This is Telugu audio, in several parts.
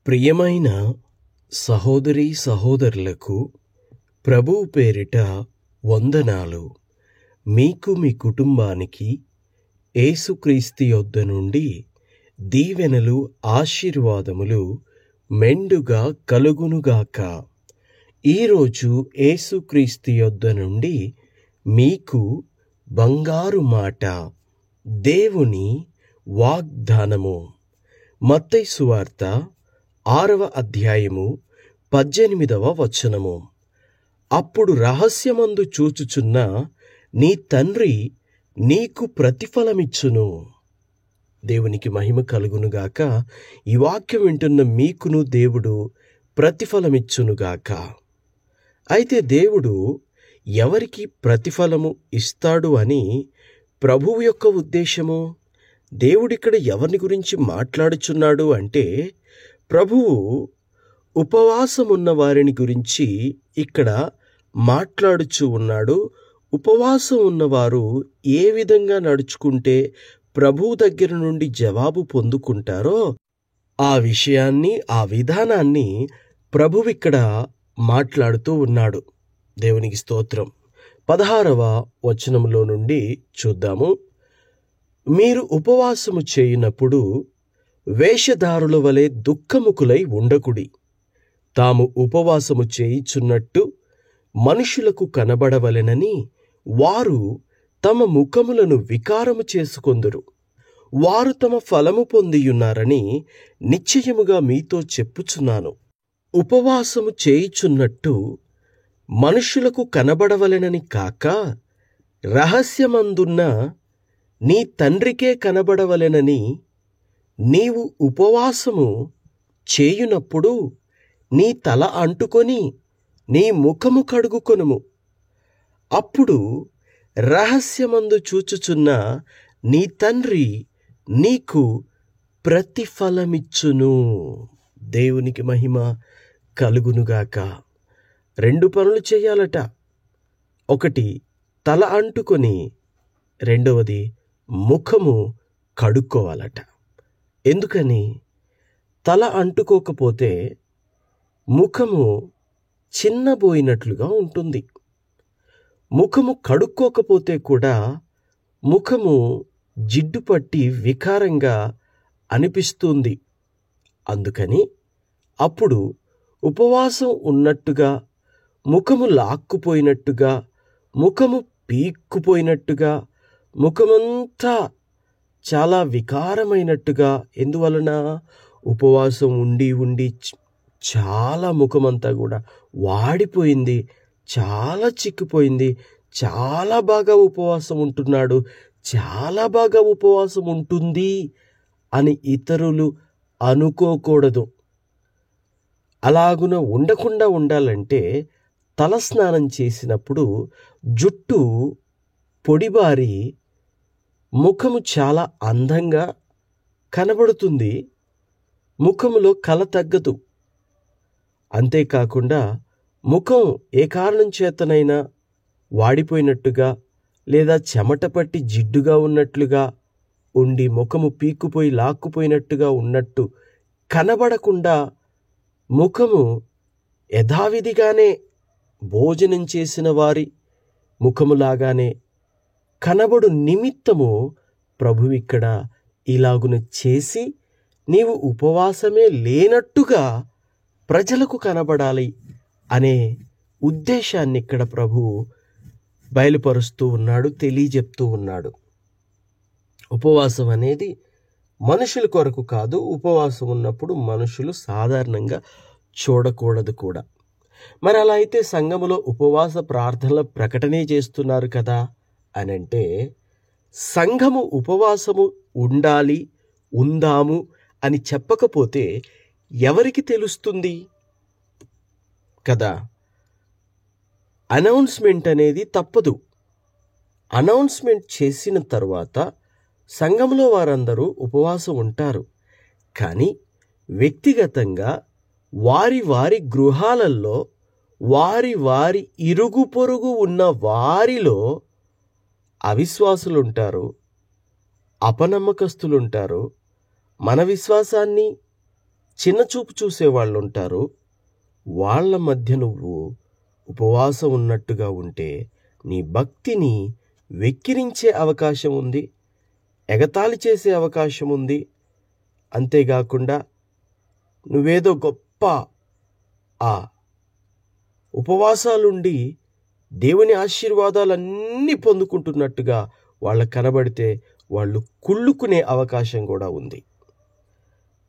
ప్రియమైన సహోదరీ సహోదరులకు ప్రభువు పేరిట వందనాలు. మీకు మీ కుటుంబానికి యేసుక్రీస్తు యొద్ద నుండి దీవెనలు ఆశీర్వాదములు మెండుగా కలుగునుగాక. ఈరోజు యేసుక్రీస్తు యొద్ద నుండి మీకు బంగారు మాట, దేవుని వాగ్దానము. మత్తయి సువార్త 6వ అధ్యాయము 18వ వచనము. అప్పుడు రహస్యమందు చూచుచున్న నీ తండ్రి నీకు ప్రతిఫలమిచ్చును. దేవునికి మహిమ కలుగునుగాక. ఈ వాక్యం వింటున్న మీకును దేవుడు ప్రతిఫలమిచ్చునుగాక. అయితే దేవుడు ఎవరికి ప్రతిఫలము ఇస్తాడు అని ప్రభువు యొక్క ఉద్దేశము? దేవుడిక్కడ ఎవరిని గురించి మాట్లాడుచున్నాడు అంటే, ప్రభువు ఉపవాసమున్న వారిని గురించి ఇక్కడ మాట్లాడుచూ ఉన్నాడు. ఉపవాసం ఉన్నవారు ఏ విధంగా నడుచుకుంటే ప్రభువు దగ్గర నుండి జవాబు పొందుకుంటారో ఆ విషయాన్ని, ఆ విధానాన్ని ప్రభువిక్కడ మాట్లాడుతూ ఉన్నాడు. దేవునికి స్తోత్రం. 16వ వచనంలో నుండి చూద్దాము. మీరు ఉపవాసము చేయునప్పుడు వేషధారుల వలె దుఃఖముఖులై ఉండకుడి. తాము ఉపవాసము చేయుచున్నట్టు మనుషులకు కనబడవలెనని వారు తమ ముఖములను వికారము చేసుకొందురు. వారు తమ ఫలము పొందియున్నారని నిశ్చయముగా మీతో చెప్పుచున్నాను. ఉపవాసము చేయుచున్నట్టు మనుషులకు కనబడవలెనని కాక, రహస్యమందున్న నీ తండ్రికే కనబడవలెనని నీవు ఉపవాసము చేయునప్పుడు నీ తల అంటుకొని నీ ముఖము కడుగుకొనుము. అప్పుడు రహస్యమందు చూచుచున్న నీ తండ్రి నీకు ప్రతిఫలమిచ్చును. దేవునికి మహిమ కలుగునుగాక. 2 పనులు చేయాలట. ఒకటి తల అంటుకొని, రెండవది ముఖము కడుక్కోవాలట. ఎందుకని? తల అంటుకోకపోతే ముఖము చిన్నబోయినట్లుగా ఉంటుంది. ముఖము కడుక్కోకపోతే కూడా ముఖము జిడ్డు పట్టి వికారంగా అనిపిస్తుంది. అందుకని అప్పుడు ఉపవాసం ఉన్నట్టుగా, ముఖము లాక్కుపోయినట్టుగా, ముఖము పీక్కుపోయినట్టుగా, ముఖమంతా చాలా వికారమైనట్టుగా, ఎందువలన? ఉపవాసం ఉండి ఉండి చాలా ముఖమంతా కూడా వాడిపోయింది, చాలా చిక్కిపోయింది. చాలా బాగా ఉపవాసం ఉంటున్నాడు, చాలా బాగా ఉపవాసం ఉంటుంది అని ఇతరులు అనుకోకూడదు. అలాగున ఉండకుండా ఉండాలంటే తలస్నానం చేసినప్పుడు జుట్టు పొడిబారి ముఖము చాలా అందంగా కనబడుతుంది. ముఖములో కళ తగ్గదు. అంతేకాకుండా ముఖం ఏ కారణం చేతనైనా వాడిపోయినట్టుగా లేదా చెమట పట్టి జిడ్డుగా ఉన్నట్లుగా ఉండి, ముఖము పీక్కుపోయి లాక్కుపోయినట్టుగా ఉన్నట్టు కనబడకుండా, ముఖము యథావిధిగానే భోజనం చేసిన వారి ముఖములాగానే కనబడు నిమిత్తము ప్రభువిక్కడ ఇలాగున చేసి, నీవు ఉపవాసమే లేనట్టుగా ప్రజలకు కనబడాలి అనే ఉద్దేశాన్ని ఇక్కడ ప్రభువు బయలుపరుస్తూ ఉన్నాడు, తెలియజెప్తూ ఉన్నాడు. ఉపవాసం అనేది మనుషుల కొరకు కాదు. ఉపవాసం ఉన్నప్పుడు మనుషులు సాధారణంగా చూడకూడదు కూడా. మరి అలా అయితే సంఘములో ఉపవాస ప్రార్థనల ప్రకటనే చేస్తున్నారు కదా అనంటే, సంఘము ఉపవాసము ఉండాలి, ఉందాము అని చెప్పకపోతే ఎవరికి తెలుస్తుంది కదా? అనౌన్స్మెంట్ అనేది తప్పదు. అనౌన్స్మెంట్ చేసిన తర్వాత సంఘంలో వారందరూ ఉపవాసం ఉంటారు. కానీ వ్యక్తిగతంగా వారి వారి గృహాలలో, వారి వారి ఇరుగు పొరుగు ఉన్న వారిలో అవిశ్వాసులుంటారు, అపనమ్మకస్తులుంటారు. మన విశ్వాసాన్ని చిన్నచూపు చూసేవాళ్ళు ఉంటారు. వాళ్ళ మధ్య నువ్వు ఉపవాసం ఉన్నట్టుగా ఉంటే నీ భక్తిని వెక్కిరించే అవకాశం ఉంది, ఎగతాళి చేసే అవకాశం ఉంది. అంతేకాకుండా నువ్వేదో గొప్ప ఆ ఉపవాసాలుండి దేవుని ఆశీర్వాదాలన్నీ పొందుకుంటున్నట్టుగా వాళ్ళకు కనబడితే వాళ్ళు కుళ్ళుకునే అవకాశం కూడా ఉంది.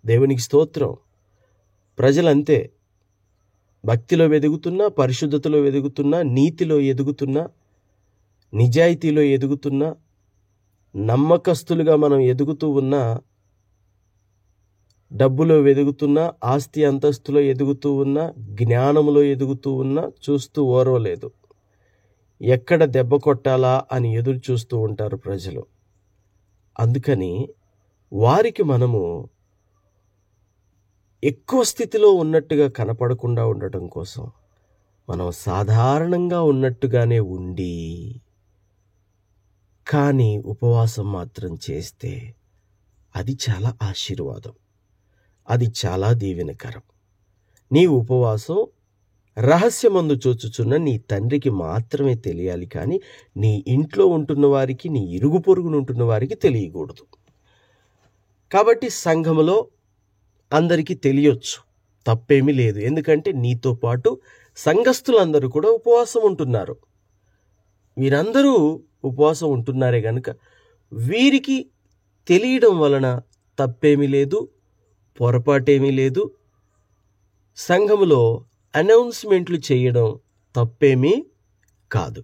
దేవునికి స్తోత్రం. ప్రజలంతే, భక్తిలో ఎదుగుతున్నా, పరిశుద్ధతలో ఎదుగుతున్నా, నీతిలో ఎదుగుతున్నా, నిజాయితీలో ఎదుగుతున్నా, నమ్మకస్తులుగా మనం ఎదుగుతూ ఉన్నా, డబ్బులో ఎదుగుతున్నా, ఆస్తి అంతస్తులో ఎదుగుతూ ఉన్నా, జ్ఞానంలో ఎదుగుతూ ఉన్నా చూస్తూ ఓర్వలేదు. ఎక్కడ దెబ్బ కొట్టాలా అని ఎదురు చూస్తూ ఉంటారు ప్రజలు. అందుకని వారికి మనము ఎక్కువ స్థితిలో ఉన్నట్టుగా కనపడకుండా ఉండటం కోసం మనం సాధారణంగా ఉన్నట్టుగానే ఉండి కానీ ఉపవాసం మాత్రం చేస్తే అది చాలా ఆశీర్వాదం, అది చాలా దీవెనకరం. నీ ఉపవాసం రహస్యమందు చూచుచున్న నీ తండ్రికి మాత్రమే తెలియాలి, కానీ నీ ఇంట్లో ఉంటున్న వారికి, నీ ఇరుగు పొరుగున ఉంటున్న వారికి తెలియకూడదు. కాబట్టి సంఘములో అందరికీ తెలియొచ్చు, తప్పేమీ లేదు. ఎందుకంటే నీతో పాటు సంఘస్థులందరూ కూడా ఉపవాసం ఉంటున్నారు. వీరందరూ ఉపవాసం ఉంటున్నారే గనుక వీరికి తెలియడం వలన తప్పేమీ లేదు, పొరపాటేమీ లేదు. సంఘములో అనౌన్స్మెంట్లు చేయడం తప్పేమీ కాదు.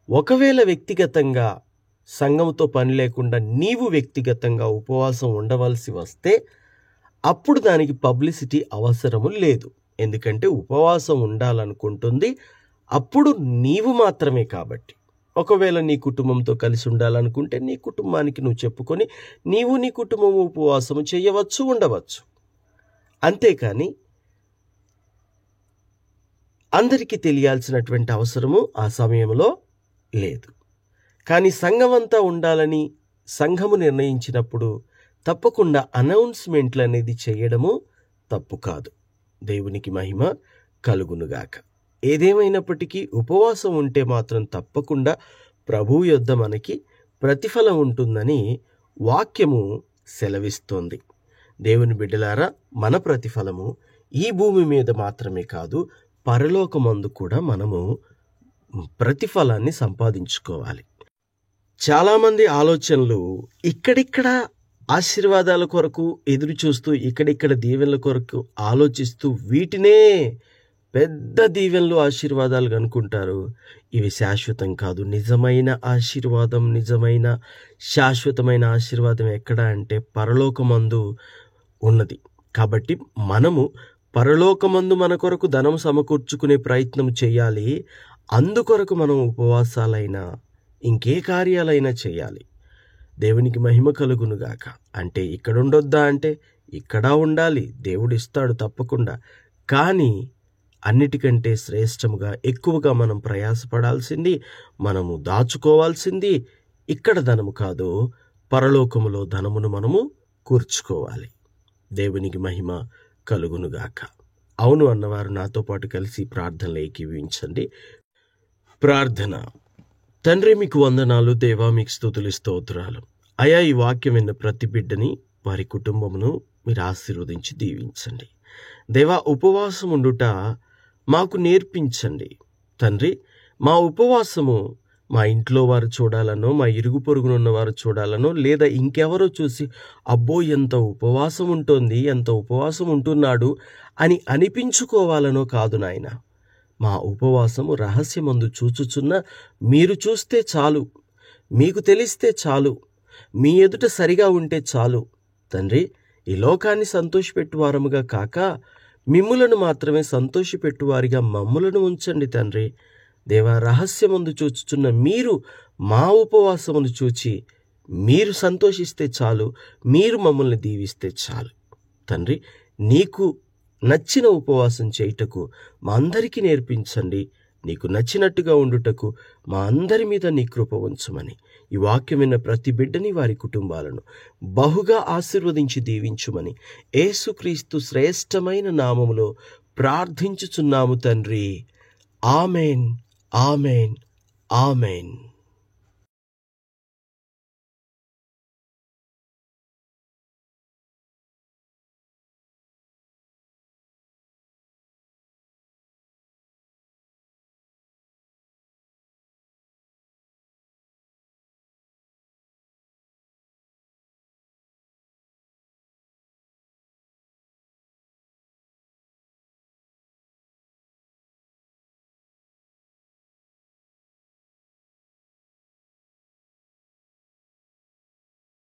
ఒకవేళ వ్యక్తిగతంగా సంఘముతో పని లేకుండా నీవు వ్యక్తిగతంగా ఉపవాసం ఉండవలసి వస్తే అప్పుడు దానికి పబ్లిసిటీ అవసరము లేదు. ఎందుకంటే ఉపవాసం ఉండాలనుకుంటుంది అప్పుడు నీవు మాత్రమే కాబట్టి. ఒకవేళ నీ కుటుంబంతో కలిసి ఉండాలనుకుంటే నీ కుటుంబానికి నువ్వు చెప్పుకొని నీవు నీ కుటుంబం ఉపవాసం చేయవచ్చు, ఉండవచ్చు. అంతేకాని అందరికీ తెలియాల్సినటువంటి అవసరము ఆ సమయంలో లేదు. కానీ సంఘమంతా ఉండాలని సంఘము నిర్ణయించినప్పుడు తప్పకుండా అనౌన్స్మెంట్లు అనేది చేయడము తప్పు కాదు. దేవునికి మహిమ కలుగునుగాక. ఏదేమైనప్పటికీ ఉపవాసం ఉంటే మాత్రం తప్పకుండా ప్రభువు యొద్ద మనకి ప్రతిఫలం ఉంటుందని వాక్యము సెలవిస్తోంది. దేవుని బిడ్డలారా, మన ప్రతిఫలము ఈ భూమి మీద మాత్రమే కాదు, పరలోకమందు కూడా మనము ప్రతిఫలాన్ని సంపాదించుకోవాలి. చాలామంది ఆలోచనలు ఇక్కడిక్కడ ఆశీర్వాదాల కొరకు ఎదురు చూస్తూ, ఇక్కడిక్కడ దీవెనల కొరకు ఆలోచిస్తూ వీటినే పెద్ద దీవెనలు, ఆశీర్వాదాలు అనుకుంటారు. ఇవి శాశ్వతం కాదు. నిజమైన ఆశీర్వాదం, నిజమైన శాశ్వతమైన ఆశీర్వాదం ఎక్కడ అంటే పరలోకమందు ఉన్నది. కాబట్టి మనము పరలోకమందు మన కొరకు ధనం సమకూర్చుకునే ప్రయత్నం చేయాలి. అందుకొరకు మనం ఉపవాసాలైనా ఇంకే కార్యాలైనా చేయాలి. దేవునికి మహిమ కలుగునుగాక. అంటే ఇక్కడ ఉండొద్దా అంటే ఇక్కడ ఉండాలి, దేవుడు ఇస్తాడు తప్పకుండా. కానీ అన్నిటికంటే శ్రేష్టముగా ఎక్కువగా మనం ప్రయాసపడాల్సింది, మనము దాచుకోవాల్సింది ఇక్కడ ధనము కాదు, పరలోకములో ధనమును మనము కూర్చుకోవాలి. దేవునికి మహిమ కలుగునుగాక. అవును అన్నవారు నాతో పాటు కలిసి ప్రార్థనలు ఏకీభవించండి. ప్రార్థన. తండ్రి, మీకు వందనాలు. దేవా, మీకు స్తుతులు, స్తోత్రాలు. అయా, ఈ వాక్యం విన్న ప్రతి బిడ్డని, వారి కుటుంబమును మీరు ఆశీర్వదించి దీవించండి. దేవా, ఉపవాసం ఉండుట మాకు నేర్పించండి తండ్రి. మా ఉపవాసము మా ఇంట్లో వారు చూడాలనో, మా ఇరుగు పొరుగునున్న వారు చూడాలనో, లేదా ఇంకెవరో చూసి అబ్బో ఎంత ఉపవాసం ఉంటుంది, ఎంత ఉపవాసం ఉంటున్నాడు అని అనిపించుకోవాలనో కాదు నాయన. మా ఉపవాసము రహస్యమందు చూచుచున్న మీరు చూస్తే చాలు, మీకు తెలిస్తే చాలు, మీ ఎదుట సరిగా ఉంటే చాలు తండ్రి. ఈ లోకాన్ని సంతోషపెట్టువారముగా కాక మిమ్ములను మాత్రమే సంతోషపెట్టువారిగా మమ్ములను ఉంచండి తండ్రి. దేవా, రహస్యమందు చూచుచున్న మీరు మా ఉపవాసమును చూచి మీరు సంతోషిస్తే చాలు, మీరు మమ్మల్ని దీవిస్తే చాలు తండ్రి. నీకు నచ్చిన ఉపవాసం చేయుటకు మా అందరికీ నేర్పించండి. నీకు నచ్చినట్టుగా ఉండుటకు మా అందరి మీద నీ కృప ఉంచమని ఈ వాక్యం విన్న ప్రతి బిడ్డని, వారి కుటుంబాలను బహుగా ఆశీర్వదించి దీవించుమని యేసుక్రీస్తు శ్రేష్టమైన నామములో ప్రార్థించుచున్నాము తండ్రి. Amen, amen, amen.